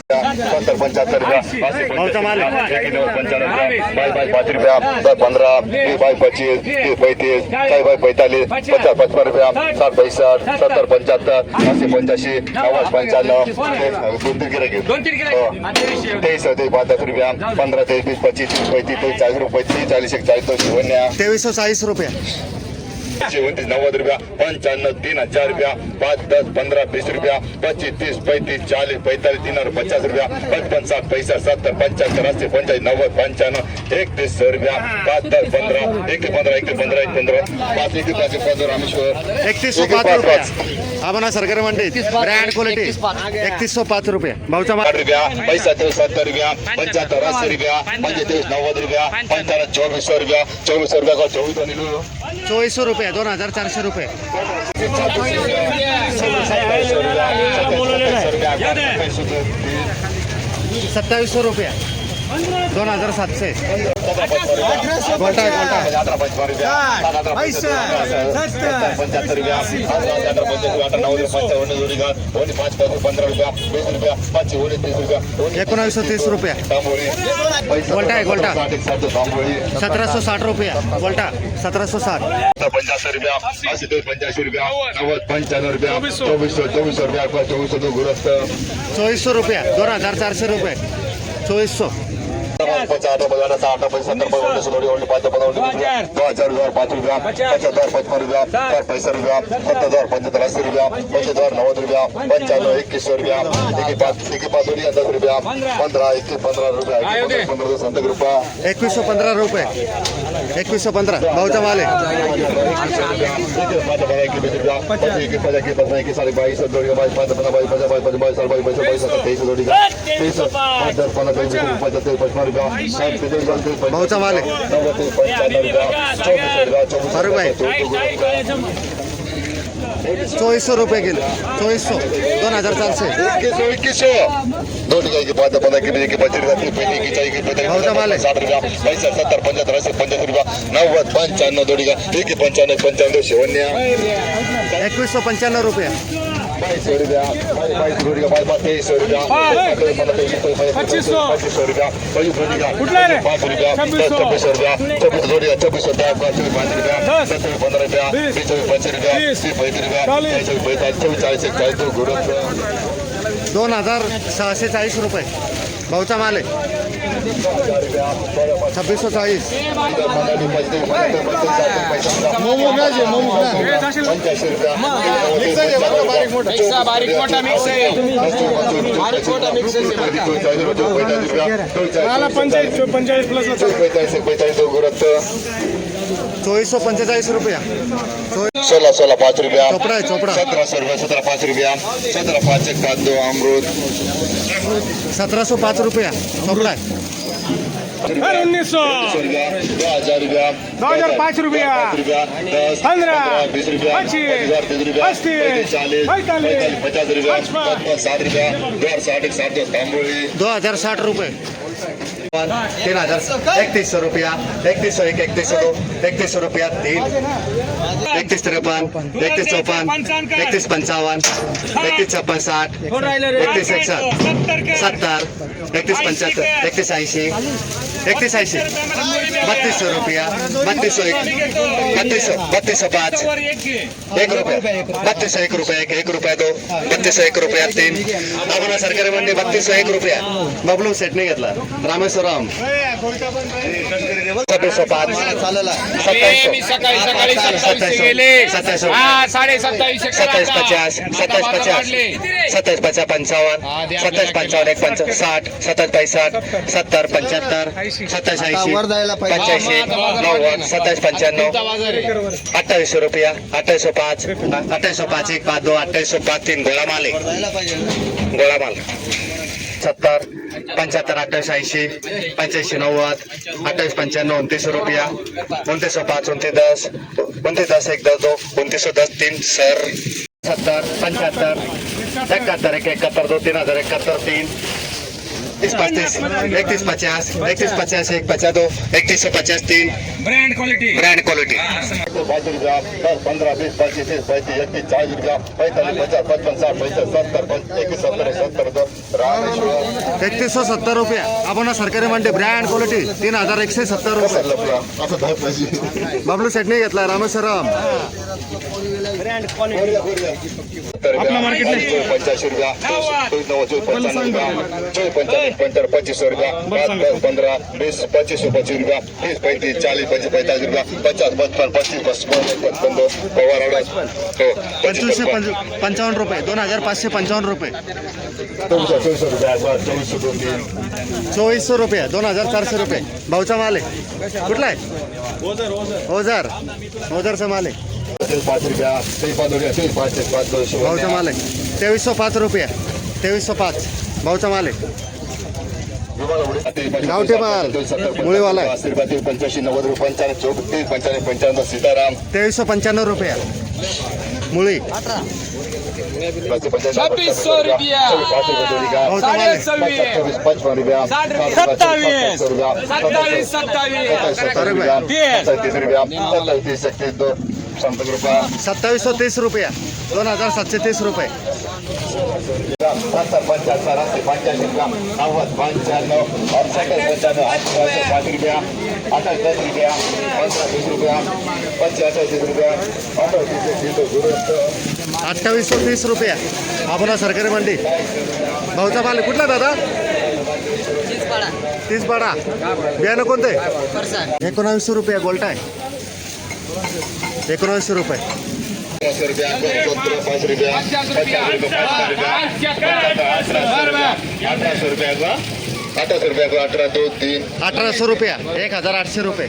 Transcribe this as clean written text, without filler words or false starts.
70 75 रुपया 5 रुपया 15 bye 25 35 bye 45 50 55 रुपया 60 65 70 75 80 85 90 95 23 रुपया 15 23 25 35 40 रुपये 40 40 2340 रुपये 90 रुपया 95 3000 रुपया 5 10 15 20 रुपया 25 30 35 40 45 350 रुपया 55 60 65 70 75 80 85 90 95 31 रुपया 5 10 15 1 15 1 15 1 15 5 1 5 15 रामेश्वर 3105 रुपये आम्हाला सरकारी मंडी ब्रँड क्वालिटी 3105 रुपये भाऊचा माल रुपया पैसा 70 रुपया 75 80 रुपया 25 90 रुपया 55 24 रुपया 24 रुपया का 2400 रुपये 2400 रुपये 2700 रुपये 2700 गोल्टा रुपया 1930 रुपये गोल्टा 1760 रुपये गोल्टा 1760 85 रुपया 80 85 रुपया 90 95 रुपया 2400 रुपया 2400 गुरस्त 2400 रुपये 2400 रुपये 2400 5 रुपया 5 रुपया 5 रुपया 70 75 80 रुपया 50 90 रुपया 95 21 रुपया 10 रुपया 15 रुपया 15 रुपया 2115 रुपये 2115 भाऊचा माल आहे 22 भाऊचा माल आहे फारूक भाई 2400 रुपये किलो 2400 2400 भाऊचा माल आहे 60 रुपया 70 75 80 85 रुपया 90 95 दोडिका 95 95 शून्य 2195 रुपये 22 रुपया 22 रुपया 23 रुपया 25 रुपया 5 रुपया 5 रुपया 26 रुपया 24 रुपया 24 रुपया 5 रुपया 15 रुपया 20 रुपया 25 रुपया 40 2640 रुपये भाऊचा माल आहे 2640 बारीक मोठा मिक्स आहे 2445 रुपया 16 5 रुपया चोपड़ा 17 5 रुपया 17 5 एक 2 अमृत 1705 रुपया चोपड़ा 1900 2000 रुपया 2005 रुपया 10 15 20 रुपया 25 30 रुपया 40 50 रुपया 60 रुपया 60 तांबोळी 2060 रुपये 3100 रुपया 3100 1 3100 3100 रुपया 3 31 53 31 54 31 55 31 56 31 61 31 75 31 80 31 80 3200 रुपया 3200 5 1 रुपया 3201 रुपया 1 रुपया 2 3201 रुपया 3 आपण सरकारी मंडी 3201 रुपया बबलू सेट नाही घेतला रामेश्वरम 2705 2800 रुपया 2805 2805 1 5 2 2805 3 गोळा माल 70 75 28 80 85 90 28 95 29 रुपया 2905 29 10 1 10 2 2910 3 sir 70 75 71 1 71 2 3071 3 31 50 31 1 52 3150 3 brand quality brand quality 5 रुपया 10 15 20 25 30 35 31 40 रुपया 45 50 55 60 65 70 रामेश्वर 3170 रुपये आपण सरकारी मंडी ब्रँड क्वालिटी 3170 रुपये असं दहा पैसे बबलू सेटने घेतला रामेश्वरम आपला मार्केटला 85 रुपया 25 रुपया 5 15 20 25 रुपया 30 35 40 45 रुपया 50 55 55 55 पवार हो 55 रुपये 2555 रुपये 2400 रुपये 2400 रुपये भाऊचा माल आहे कुठला आहे ओझरचा माल आहे 5 रुपया 5 भाऊचा माल आहे 2305 रुपये 2305 भाऊचा माल आहे गावठी माल मुळीवाला आहे 85 90 रुपये 55 54 55 सीताराम 2395 रुपये मुळी 2600 रुपया भाऊचा माल आहे 55 रुपया 27 27 2730 रुपये 2730 रुपये 70 75 80 85 रुपया 90 95 68 95 5 रुपया 28 10 रुपया 15 20 रुपया 25 30 रुपया 2830 रुपये आपण सरकारी मंडी भाऊचा माल आहे. कुठला दादा 30 पाडा बियाणं कोणतं आहे 1900 रुपये गोल्टा आहे 1900 रुपये 5 रुपया 5 रुपया 18 रुपया 18 2 3 1800 रुपये 1800 रुपये